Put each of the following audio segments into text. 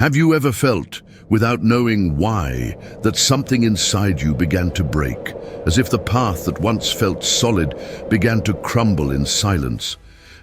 Have you ever felt, without knowing why, that something inside you began to break, as if the path that once felt solid began to crumble in silence,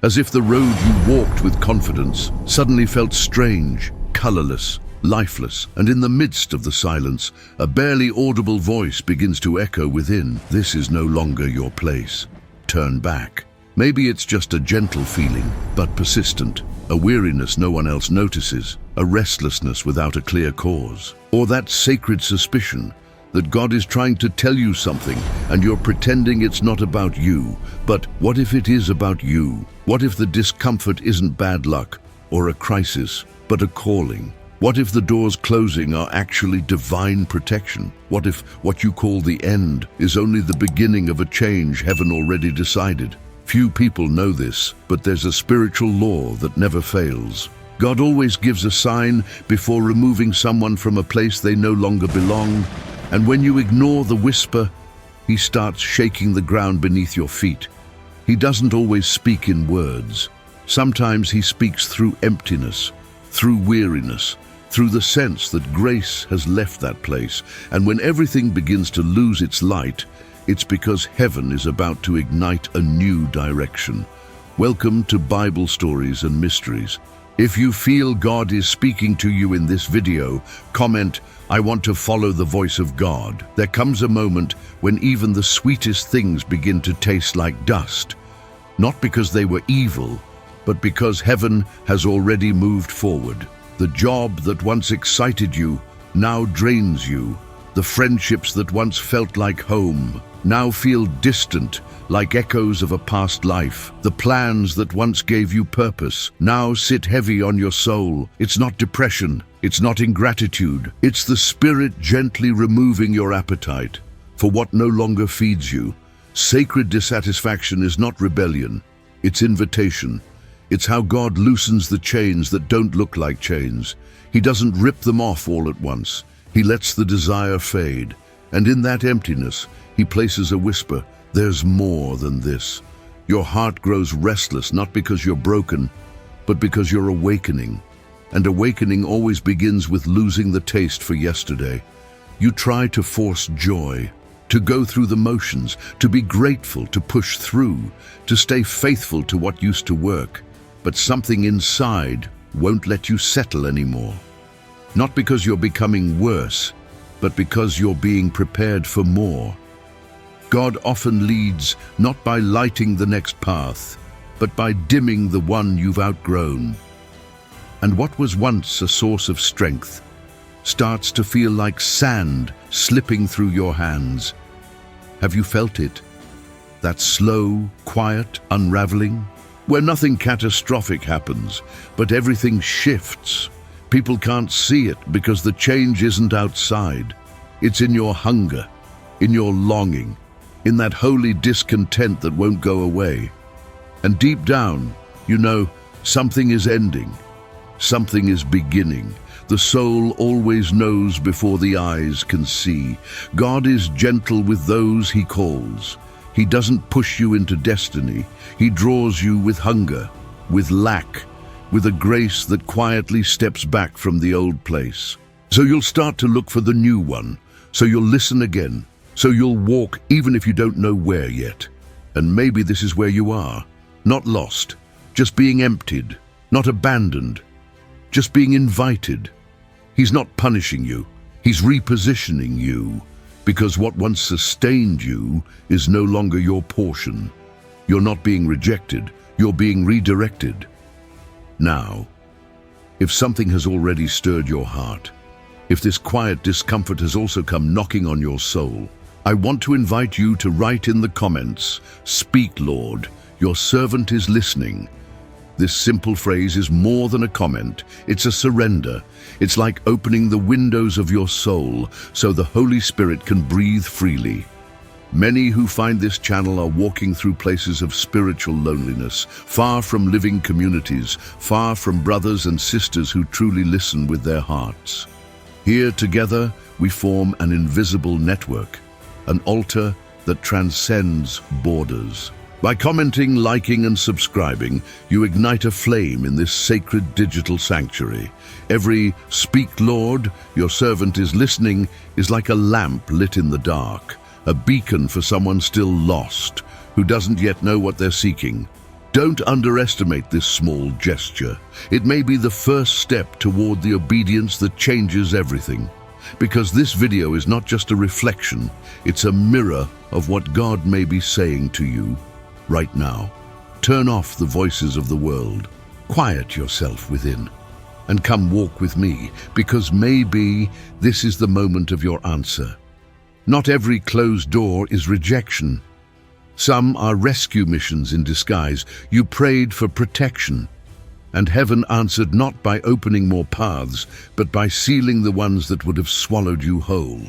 as if the road you walked with confidence suddenly felt strange, colorless, lifeless, and in the midst of the silence, a barely audible voice begins to echo within, "This is no longer your place. Turn back." Maybe it's just a gentle feeling, but persistent, a weariness no one else notices, a restlessness without a clear cause, or that sacred suspicion that God is trying to tell you something and you're pretending it's not about you. But what if it is about you? What if the discomfort isn't bad luck or a crisis, but a calling? What if the doors closing are actually divine protection? What if what you call the end is only the beginning of a change heaven already decided? Few people know this, but there's a spiritual law that never fails. God always gives a sign before removing someone from a place they no longer belong, and when you ignore the whisper, He starts shaking the ground beneath your feet. He doesn't always speak in words. Sometimes He speaks through emptiness, through weariness, through the sense that grace has left that place, and when everything begins to lose its light, it's because heaven is about to ignite a new direction. Welcome to Bible Stories and Mysteries. If you feel God is speaking to you in this video, comment, "I want to follow the voice of God." There comes a moment when even the sweetest things begin to taste like dust, not because they were evil, but because heaven has already moved forward. The job that once excited you now drains you. The friendships that once felt like home now feel distant, like echoes of a past life. The plans that once gave you purpose now sit heavy on your soul. It's not depression, it's not ingratitude. It's the Spirit gently removing your appetite for what no longer feeds you. Sacred dissatisfaction is not rebellion, it's invitation. It's how God loosens the chains that don't look like chains. He doesn't rip them off all at once. He lets the desire fade, and in that emptiness, He places a whisper, "There's more than this." Your heart grows restless, not because you're broken, but because you're awakening. And awakening always begins with losing the taste for yesterday. You try to force joy, to go through the motions, to be grateful, to push through, to stay faithful to what used to work. But something inside won't let you settle anymore. Not because you're becoming worse, but because you're being prepared for more. God often leads not by lighting the next path, but by dimming the one you've outgrown. And what was once a source of strength starts to feel like sand slipping through your hands. Have you felt it? That slow, quiet unraveling? Where nothing catastrophic happens, but everything shifts. People can't see it because the change isn't outside. It's in your hunger, in your longing, in that holy discontent that won't go away. And deep down, you know, something is ending, something is beginning. The soul always knows before the eyes can see. God is gentle with those He calls. He doesn't push you into destiny. He draws you with hunger, with lack, with a grace that quietly steps back from the old place. So you'll start to look for the new one. So you'll listen again. So you'll walk even if you don't know where yet. And maybe this is where you are. Not lost, just being emptied, not abandoned, just being invited. He's not punishing you. He's repositioning you. Because what once sustained you is no longer your portion. You're not being rejected, you're being redirected. Now, if something has already stirred your heart, if this quiet discomfort has also come knocking on your soul, I want to invite you to write in the comments, "Speak, Lord, your servant is listening." This simple phrase is more than a comment. It's a surrender. It's like opening the windows of your soul so the Holy Spirit can breathe freely. Many who find this channel are walking through places of spiritual loneliness, far from living communities, far from brothers and sisters who truly listen with their hearts. Here together, we form an invisible network, an altar that transcends borders. By commenting, liking, and subscribing, you ignite a flame in this sacred digital sanctuary. Every "Speak, Lord, your servant is listening" is like a lamp lit in the dark, a beacon for someone still lost, who doesn't yet know what they're seeking. Don't underestimate this small gesture. It may be the first step toward the obedience that changes everything. Because this video is not just a reflection, it's a mirror of what God may be saying to you right now. Turn off the voices of the world, quiet yourself within, and come walk with me, because maybe this is the moment of your answer. Not every closed door is rejection. Some are rescue missions in disguise. You prayed for protection, and heaven answered not by opening more paths, but by sealing the ones that would have swallowed you whole.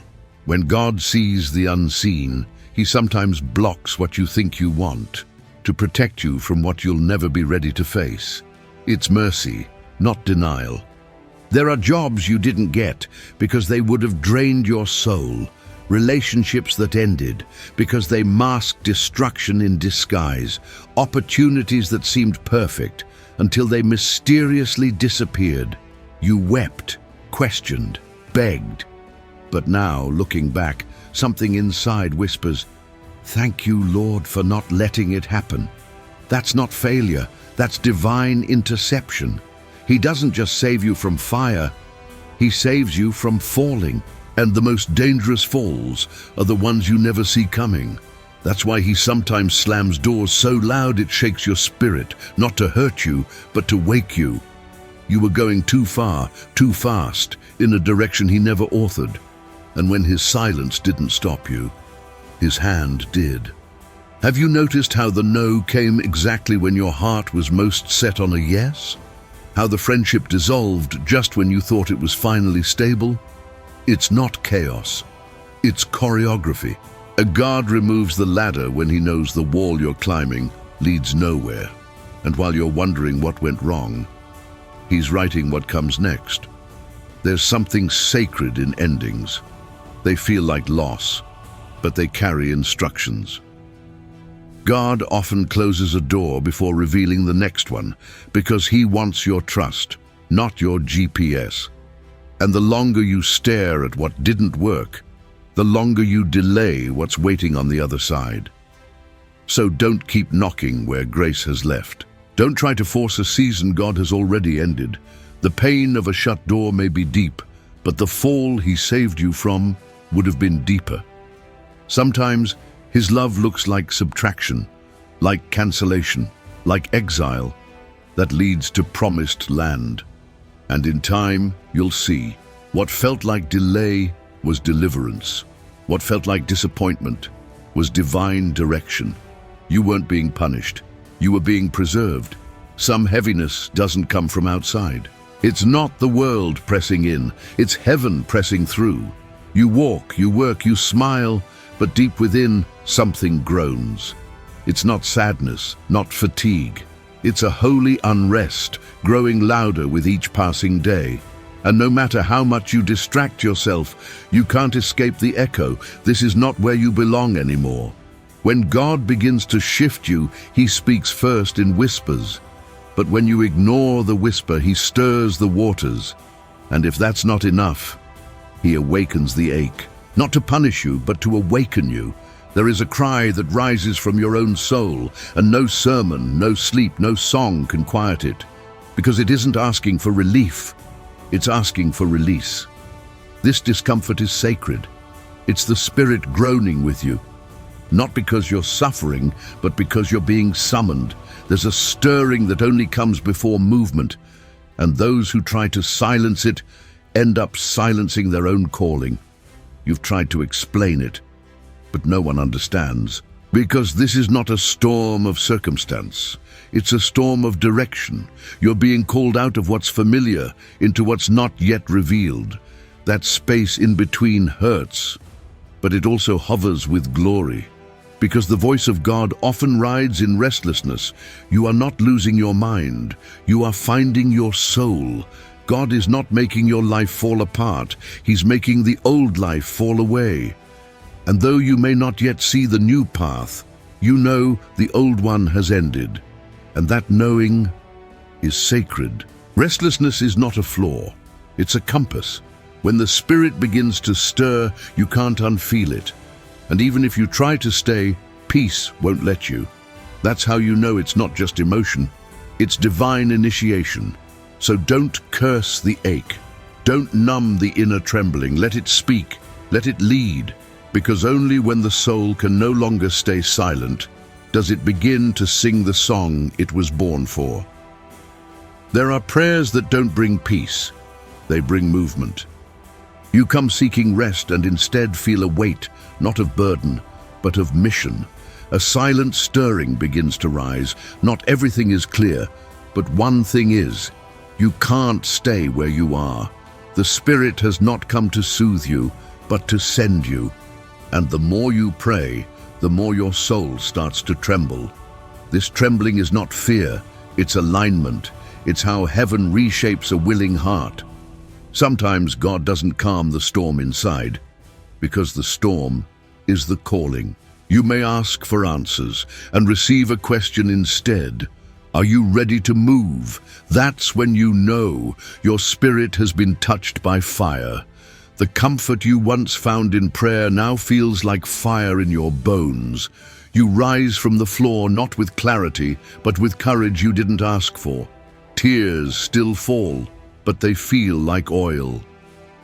When God sees the unseen, He sometimes blocks what you think you want, to protect you from what you'll never be ready to face. It's mercy, not denial. There are jobs you didn't get because they would have drained your soul, relationships that ended because they masked destruction in disguise, opportunities that seemed perfect until they mysteriously disappeared. You wept, questioned, begged. But now, looking back, something inside whispers, "Thank you, Lord, for not letting it happen." That's not failure, that's divine interception. He doesn't just save you from fire, He saves you from falling. And the most dangerous falls are the ones you never see coming. That's why He sometimes slams doors so loud it shakes your spirit, not to hurt you, but to wake you. You were going too far, too fast, in a direction He never authored. And when His silence didn't stop you, His hand did. Have you noticed how the no came exactly when your heart was most set on a yes? How the friendship dissolved just when you thought it was finally stable? It's not chaos, it's choreography. A guard removes the ladder when he knows the wall you're climbing leads nowhere. And while you're wondering what went wrong, He's writing what comes next. There's something sacred in endings. They feel like loss, but they carry instructions. God often closes a door before revealing the next one, because He wants your trust, not your GPS. And the longer you stare at what didn't work, the longer you delay what's waiting on the other side. So don't keep knocking where grace has left. Don't try to force a season God has already ended. The pain of a shut door may be deep, but the fall He saved you from would have been deeper. Sometimes His love looks like subtraction, like cancellation, like exile, that leads to promised land. And in time, you'll see, what felt like delay was deliverance. What felt like disappointment was divine direction. You weren't being punished, you were being preserved. Some heaviness doesn't come from outside. It's not the world pressing in, it's heaven pressing through. You walk, you work, you smile, but deep within, something groans. It's not sadness, not fatigue. It's a holy unrest, growing louder with each passing day. And no matter how much you distract yourself, you can't escape the echo. This is not where you belong anymore. When God begins to shift you, He speaks first in whispers. But when you ignore the whisper, He stirs the waters. And if that's not enough, He awakens the ache. Not to punish you, but to awaken you. There is a cry that rises from your own soul, and no sermon, no sleep, no song can quiet it. Because it isn't asking for relief, it's asking for release. This discomfort is sacred. It's the Spirit groaning with you. Not because you're suffering, but because you're being summoned. There's a stirring that only comes before movement, and those who try to silence it end up silencing their own calling. You've tried to explain it, but no one understands. Because this is not a storm of circumstance. It's a storm of direction. You're being called out of what's familiar into what's not yet revealed. That space in between hurts, but it also hovers with glory. Because the voice of God often rides in restlessness. You are not losing your mind. You are finding your soul. God is not making your life fall apart. He's making the old life fall away. And though you may not yet see the new path, You know the old one has ended, and that knowing is sacred. Restlessness is not a flaw, it's a compass. When the spirit begins to stir, you can't unfeel it. And even if you try to stay, peace won't let you. That's how you know it's not just emotion, it's divine initiation. So don't curse the ache. Don't numb the inner trembling. Let it speak, let it lead. Because only when the soul can no longer stay silent does it begin to sing the song it was born for. There are prayers that don't bring peace, they bring movement. You come seeking rest and instead feel a weight, not of burden, but of mission. A silent stirring begins to rise. Not everything is clear, but one thing is, you can't stay where you are. The Spirit has not come to soothe you, but to send you. And the more you pray, the more your soul starts to tremble. This trembling is not fear, it's alignment. It's how heaven reshapes a willing heart. Sometimes God doesn't calm the storm inside, because the storm is the calling. You may ask for answers and receive a question instead. Are you ready to move? That's when you know your spirit has been touched by fire. The comfort you once found in prayer now feels like fire in your bones. You rise from the floor not with clarity, but with courage you didn't ask for. Tears still fall, but they feel like oil.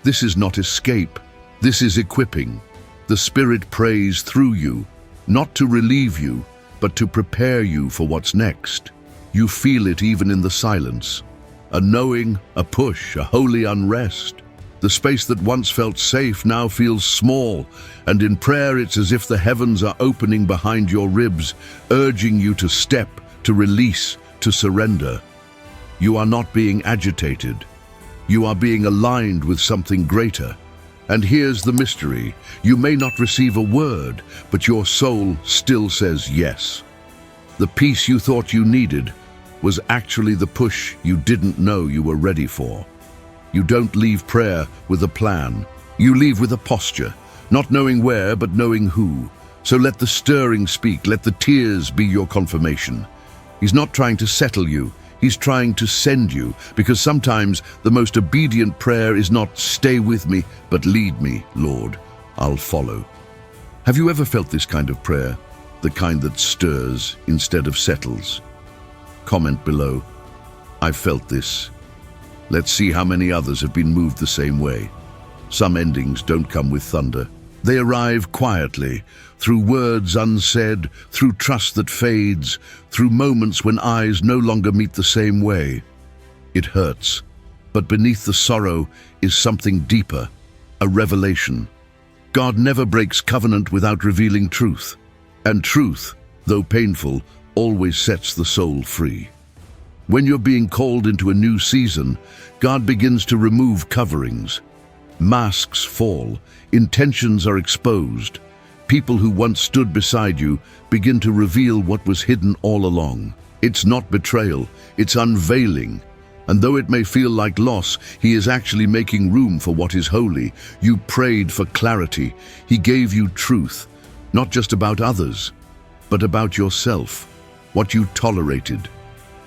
This is not escape, this is equipping. The Spirit prays through you, not to relieve you, but to prepare you for what's next. You feel it even in the silence. A knowing, a push, a holy unrest. The space that once felt safe now feels small, and in prayer it's as if the heavens are opening behind your ribs, urging you to step, to release, to surrender. You are not being agitated. You are being aligned with something greater. And here's the mystery. You may not receive a word, but your soul still says yes. The peace you thought you needed was actually the push you didn't know you were ready for. You don't leave prayer with a plan. You leave with a posture, not knowing where, but knowing who. So let the stirring speak, let the tears be your confirmation. He's not trying to settle you. He's trying to send you, because sometimes the most obedient prayer is not "stay with me," but "lead me, Lord, I'll follow." Have you ever felt this kind of prayer? The kind that stirs instead of settles? Comment below. I've felt this. Let's see how many others have been moved the same way. Some endings don't come with thunder. They arrive quietly, through words unsaid, through trust that fades, through moments when eyes no longer meet the same way. It hurts, but beneath the sorrow is something deeper, a revelation. God never breaks covenant without revealing truth, and truth, though painful, always sets the soul free. When you're being called into a new season, God begins to remove coverings. Masks fall, intentions are exposed. People who once stood beside you begin to reveal what was hidden all along. It's not betrayal, it's unveiling. And though it may feel like loss, He is actually making room for what is holy. You prayed for clarity. He gave you truth, not just about others, but about yourself. What you tolerated,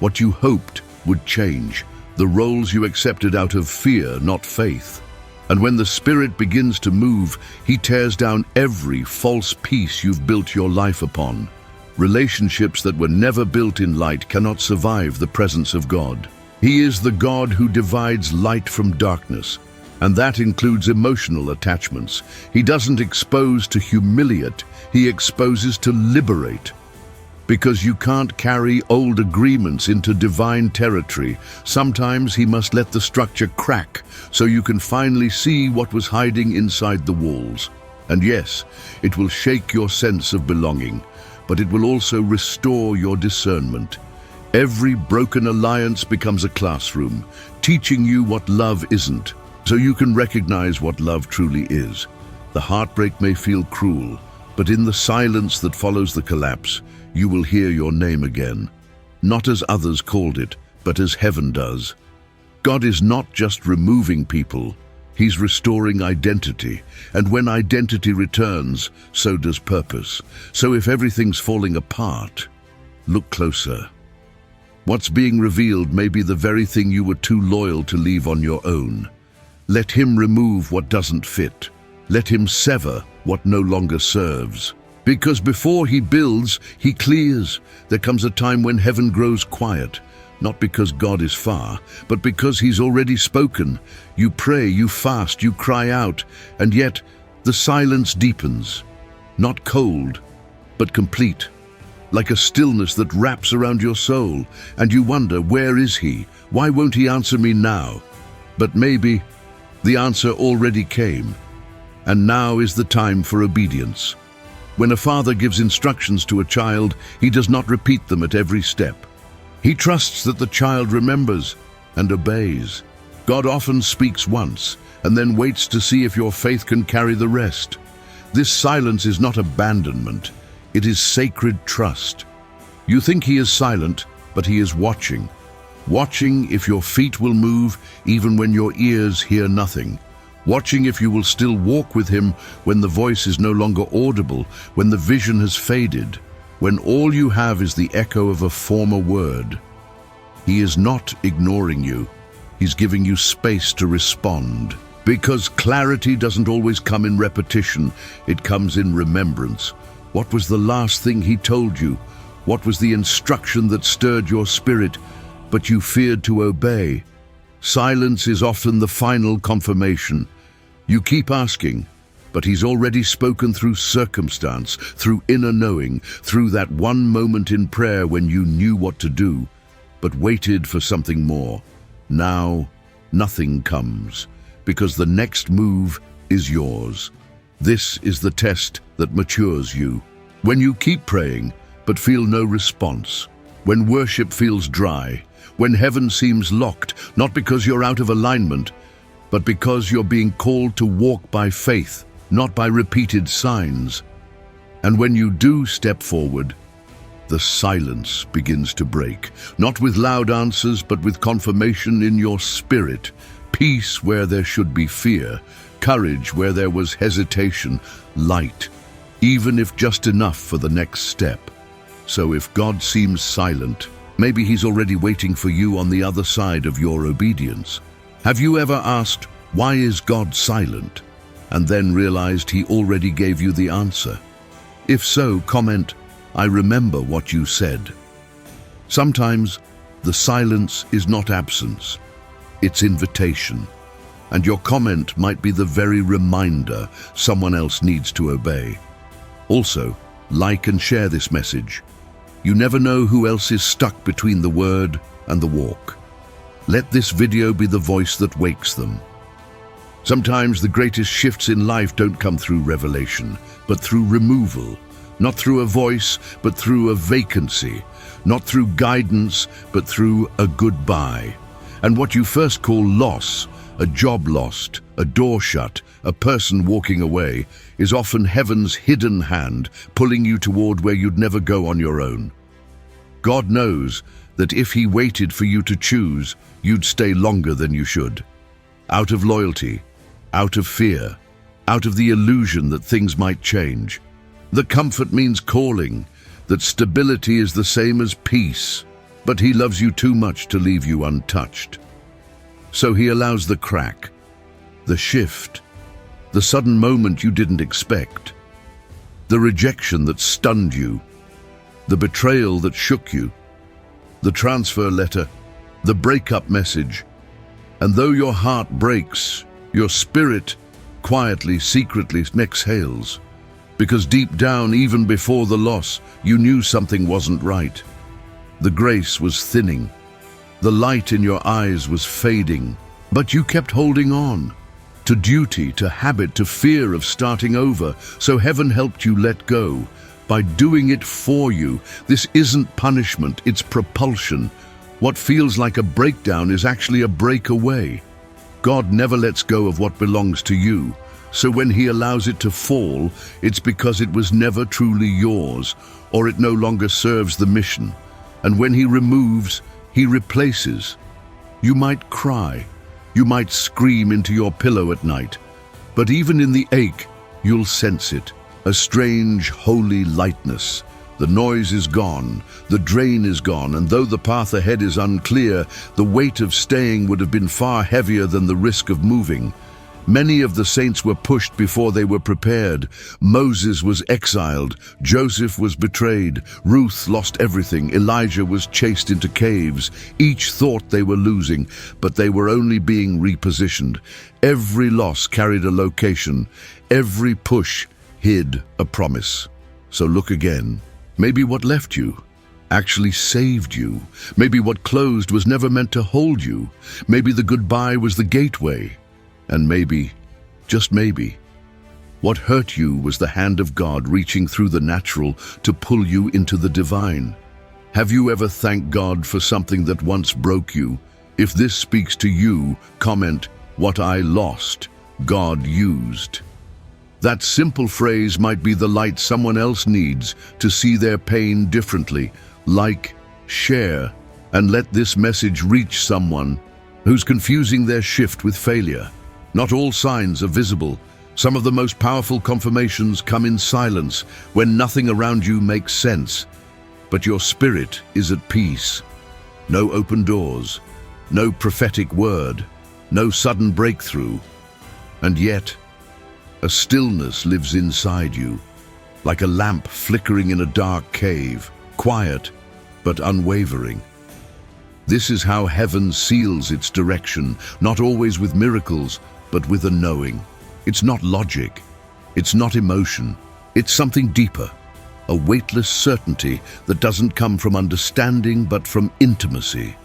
what you hoped would change, the roles you accepted out of fear, not faith. And when the Spirit begins to move, He tears down every false piece you've built your life upon. Relationships that were never built in light cannot survive the presence of God. He is the God who divides light from darkness, and that includes emotional attachments. He doesn't expose to humiliate, He exposes to liberate. Because you can't carry old agreements into divine territory, sometimes He must let the structure crack so you can finally see what was hiding inside the walls. And yes, it will shake your sense of belonging, but it will also restore your discernment. Every broken alliance becomes a classroom, teaching you what love isn't, so you can recognize what love truly is. The heartbreak may feel cruel, but in the silence that follows the collapse, you will hear your name again, not as others called it, but as heaven does. God is not just removing people, He's restoring identity, and when identity returns, so does purpose. So if everything's falling apart, look closer. What's being revealed may be the very thing you were too loyal to leave on your own. Let him remove what doesn't fit. Let him sever what no longer serves. Because before he builds, he clears. There comes a time when heaven grows quiet, not because God is far, but because he's already spoken. You pray, you fast, you cry out, and yet the silence deepens. Not cold, but complete. Like a stillness that wraps around your soul, and you wonder, where is he? Why won't he answer me now? But maybe the answer already came, and now is the time for obedience. When a father gives instructions to a child, he does not repeat them at every step. He trusts that the child remembers and obeys. God often speaks once, and then waits to see if your faith can carry the rest. This silence is not abandonment. It is sacred trust. You think he is silent, but he is watching. Watching if your feet will move even when your ears hear nothing. Watching if you will still walk with him when the voice is no longer audible, when the vision has faded, when all you have is the echo of a former word. He is not ignoring you. He's giving you space to respond. Because clarity doesn't always come in repetition, it comes in remembrance. What was the last thing he told you? What was the instruction that stirred your spirit, but you feared to obey? Silence is often the final confirmation. You keep asking, but he's already spoken through circumstance, through inner knowing, through that one moment in prayer when you knew what to do, but waited for something more. Now, nothing comes, because the next move is yours. This is the test that matures you. When you keep praying, but feel no response, when worship feels dry, when heaven seems locked, not because you're out of alignment, but because you're being called to walk by faith, not by repeated signs. And when you do step forward, the silence begins to break, not with loud answers, but with confirmation in your spirit, peace where there should be fear, courage where there was hesitation, light, even if just enough for the next step. So if God seems silent, maybe he's already waiting for you on the other side of your obedience. Have you ever asked, why is God silent? And then realized he already gave you the answer? If so, comment, I remember what you said. Sometimes the silence is not absence, it's invitation. And your comment might be the very reminder someone else needs to obey. Also, like and share this message. You never know who else is stuck between the word and the walk. Let this video be the voice that wakes them. Sometimes the greatest shifts in life don't come through revelation, but through removal. Not through a voice, but through a vacancy. Not through guidance, but through a goodbye. And what you first call loss, a job lost, a door shut, a person walking away, is often heaven's hidden hand pulling you toward where you'd never go on your own. God knows that if he waited for you to choose, you'd stay longer than you should. Out of loyalty, out of fear, out of the illusion that things might change. The comfort means calling, that stability is the same as peace, but he loves you too much to leave you untouched. So he allows the crack, the shift, the sudden moment you didn't expect, the rejection that stunned you, the betrayal that shook you, the transfer letter, the breakup message. And though your heart breaks, your spirit quietly, secretly exhales, because deep down, even before the loss, you knew something wasn't right. The grace was thinning. The light in your eyes was fading, but you kept holding on. To duty, to habit, to fear of starting over, so heaven helped you let go. By doing it for you, this isn't punishment, it's propulsion. What feels like a breakdown is actually a breakaway. God never lets go of what belongs to you, so when he allows it to fall, it's because it was never truly yours, or it no longer serves the mission. And when he removes, he replaces. You might cry, You might scream into your pillow at night, but even in the ache, you'll sense it, a strange, holy lightness. The noise is gone, the drain is gone, and though the path ahead is unclear, the weight of staying would have been far heavier than the risk of moving. Many of the saints were pushed before they were prepared. Moses was exiled, Joseph was betrayed, Ruth lost everything, Elijah was chased into caves. Each thought they were losing, but they were only being repositioned. Every loss carried a location, every push hid a promise. So look again. Maybe what left you actually saved you. Maybe what closed was never meant to hold you. Maybe the goodbye was the gateway. And maybe, just maybe, what hurt you was the hand of God reaching through the natural to pull you into the divine. Have you ever thanked God for something that once broke you? If this speaks to you, comment, "What I lost, God used." That simple phrase might be the light someone else needs to see their pain differently. Like, share, and let this message reach someone who's confusing their shift with failure. Not all signs are visible. Some of the most powerful confirmations come in silence, when nothing around you makes sense. But your spirit is at peace. No open doors, no prophetic word, no sudden breakthrough. And yet, a stillness lives inside you, like a lamp flickering in a dark cave, quiet but unwavering. This is how heaven seals its direction, not always with miracles, but with a knowing. It's not logic, it's not emotion, it's something deeper, a weightless certainty that doesn't come from understanding but from intimacy.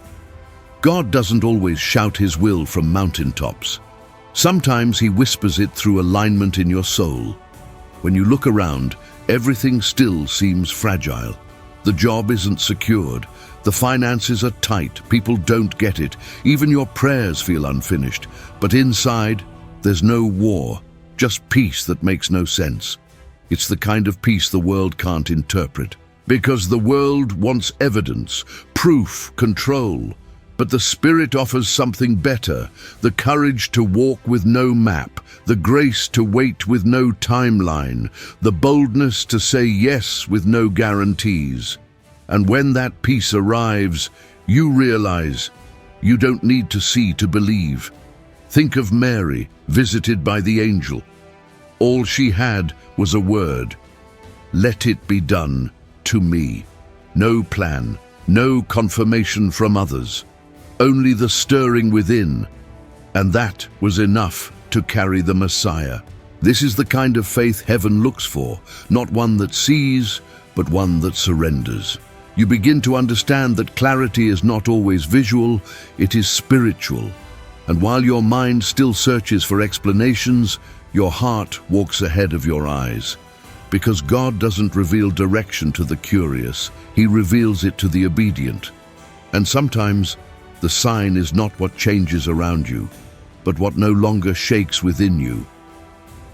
God doesn't always shout his will from mountaintops. Sometimes he whispers it through alignment in your soul. When you look around, everything still seems fragile. The job isn't secured. The finances are tight. People don't get it. Even your prayers feel unfinished. But inside, there's no war, just peace that makes no sense. It's the kind of peace the world can't interpret. Because the world wants evidence, proof, control. But the Spirit offers something better, the courage to walk with no map, the grace to wait with no timeline, the boldness to say yes with no guarantees. And when that peace arrives, you realize you don't need to see to believe. Think of Mary, visited by the angel. All she had was a word. Let it be done to me. No plan, no confirmation from others. Only the stirring within, and that was enough to carry the Messiah. This is the kind of faith heaven looks for, not one that sees, but one that surrenders. You begin to understand that clarity is not always visual, it is spiritual. And while your mind still searches for explanations, your heart walks ahead of your eyes. Because God doesn't reveal direction to the curious, he reveals it to the obedient. And sometimes, the sign is not what changes around you, but what no longer shakes within you.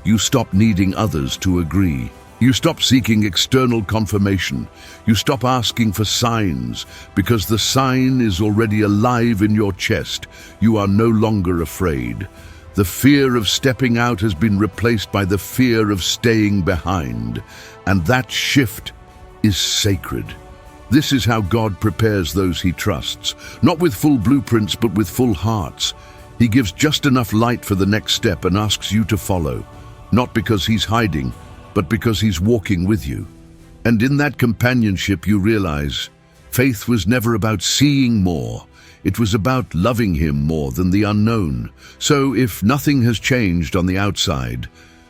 You stop needing others to agree. You stop seeking external confirmation. You stop asking for signs, because the sign is already alive in your chest. You are no longer afraid. The fear of stepping out has been replaced by the fear of staying behind, and that shift is sacred. This is how God prepares those he trusts, not with full blueprints, but with full hearts. He gives just enough light for the next step and asks you to follow, not because he's hiding, but because he's walking with you. And in that companionship you realize, faith was never about seeing more. It was about loving him more than the unknown. So if nothing has changed on the outside,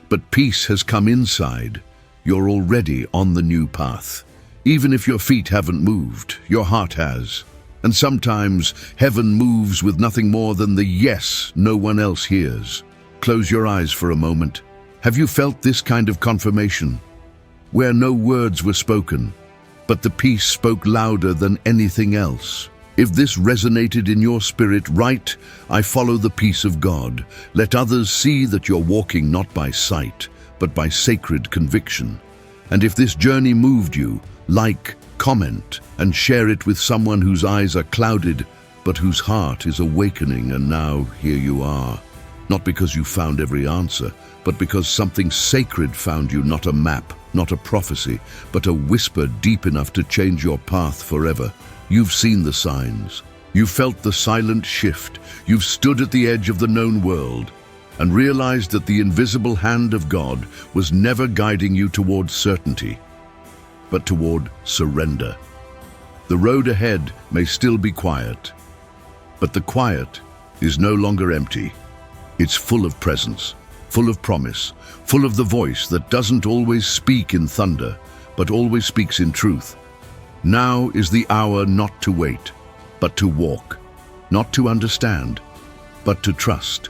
but peace has come inside, you're already on the new path. Even if your feet haven't moved, your heart has. And sometimes heaven moves with nothing more than the yes no one else hears. Close your eyes for a moment. Have you felt this kind of confirmation? Where no words were spoken, but the peace spoke louder than anything else. If this resonated in your spirit, write, "I follow the peace of God." Let others see that you're walking not by sight, but by sacred conviction. And if this journey moved you, like, comment, and share it with someone whose eyes are clouded but whose heart is awakening, and now here you are. Not because you found every answer, but because something sacred found you, not a map, not a prophecy, but a whisper deep enough to change your path forever. You've seen the signs. You've felt the silent shift. You've stood at the edge of the known world and realized that the invisible hand of God was never guiding you toward certainty, but toward surrender. The road ahead may still be quiet, but the quiet is no longer empty. It's full of presence, full of promise, full of the voice that doesn't always speak in thunder, but always speaks in truth. Now is the hour not to wait, but to walk, not to understand, but to trust,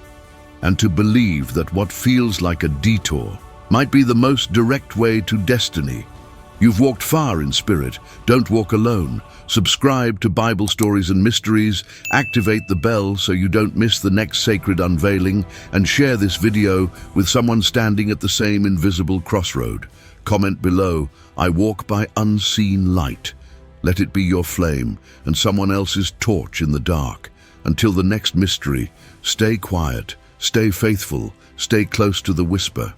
and to believe that what feels like a detour might be the most direct way to destiny. You've walked far in spirit. Don't walk alone. Subscribe to Bible Stories and Mysteries, activate the bell so you don't miss the next sacred unveiling, and share this video with someone standing at the same invisible crossroad. Comment below, "I walk by unseen light." Let it be your flame and someone else's torch in the dark. Until the next mystery, stay quiet, stay faithful, stay close to the whisper.